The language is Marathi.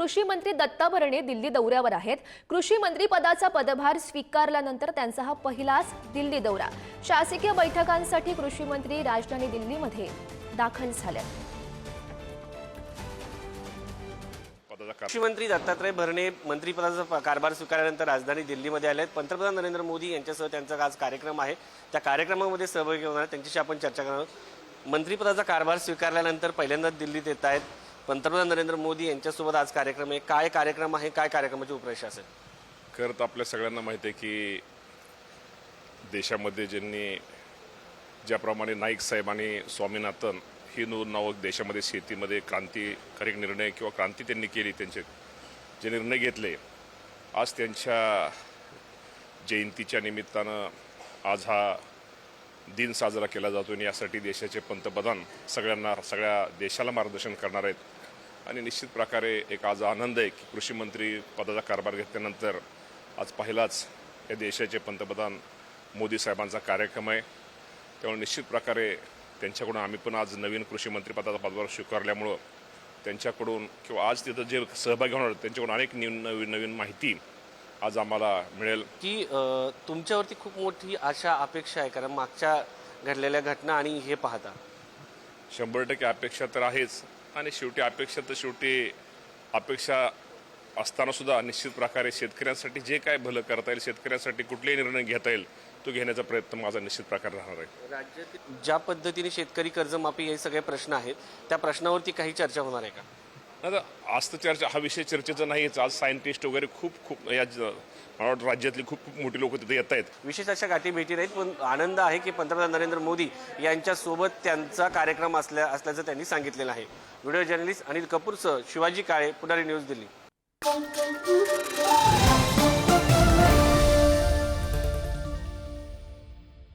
कृषी मंत्री दत्ता भरणे दिल्ली दौऱ्यावर आहेत। कृषी मंत्री पदाचा पदभार स्वीकारल्यानंतर त्यांचा हा पहिलाच दिल्ली दौरा। शासकीय बैठकांसाठी कृषी मंत्री राजधानी दिल्लीमध्ये दाखल झाले। कृषी मंत्री दत्तात्रय भरणे मंत्रिपदाचा कारभार स्वीकारल्यानंतर राजधानी दिल्लीमध्ये आले आहेत। पंतप्रधान नरेंद्र मोदी यांच्यासह त्यांचा आज कार्यक्रम आहे। त्या कार्यक्रमामध्ये सहभागी होणार त्यांच्याशी आपण चर्चा करणार आहोत। मंत्रिपदाचा कारभार स्वीकारल्यानंतर पहिल्यांदाच दिल्लीत येत आहेत पंतप्रधान नरेंद्र मोदी यांच्यासोबत आज कार्यक्रम आहे। काय कार्यक्रम आहे, काय कार्यक्रमाची रूपरेषा असेल? खरं तर आपल्या सगळ्यांना माहिती आहे की देशामध्ये ज्याप्रमाणे नाईक साहेब आणि स्वामीनाथन ही नावक देशामध्ये शेतीमध्ये क्रांतिकारी निर्णय किंवा क्रांती त्यांनी केली, त्यांचे जे निर्णय घेतले, आज त्यांच्या जयंतीच्या निमित्तानं आज हा दिन साजरा केला जातो आणि यासाठी देशाचे पंतप्रधान सगळ्या देशाला मार्गदर्शन करणार आहेत। आणि निश्चित प्रकारे एक आज आनंद आहे की कृषी मंत्री पदाचा कारभार घेतल्यानंतर आज पहिलाच या देशाचे पंतप्रधान मोदी साहेबांचा कार्यक्रम आहे। त्यामुळे निश्चित प्रकारे त्यांच्याकडून आम्ही पण आज नवीन कृषी मंत्री पदाचा पदभार स्वीकारल्यामुळं त्यांच्याकडून किंवा आज तिथं जे सहभागी होणार त्यांच्याकडून अनेक नवीन माहिती आज आम्हाला मिळेल की तुमच्यावरती खूप मोठी आशा अपेक्षा आहे, कारण मागच्या घडलेल्या घटना आणि हे पाहता 100% अपेक्षा तर आहेच। आणि शेवटी अपेक्षा असताना सुद्धा निश्चित प्रकारे शेतकऱ्यांसाठी जे काय भलं करता येईल, शेतकऱ्यांसाठी कुठलेही निर्णय घेता येईल तो घेण्याचा प्रयत्न माझा निश्चित प्रकारे राहणार आहे। राज्यातील ज्या पद्धतीने शेतकरी कर्जमाफी हे सगळे प्रश्न आहेत, त्या प्रश्नावरती काही चर्चा होणार आहे का? आता आज तर चर्चा हा विषय चर्चेचा नाहीच। आज सायंटिस्ट वगैरे खूप या राज्यातली खूप मोठी लोक तिथे येत आहेत। विशेष अशा गाठी भेटी नाहीत, पण आनंद आहे की पंतप्रधान नरेंद्र मोदी यांच्यासोबत त्यांचा कार्यक्रम असल्याचं त्यांनी सांगितलेलं आहे। व्हिडिओ जर्नलिस्ट अनिल कपूरसह शिवाजी काळे, पुढारी न्यूज, दिल्ली।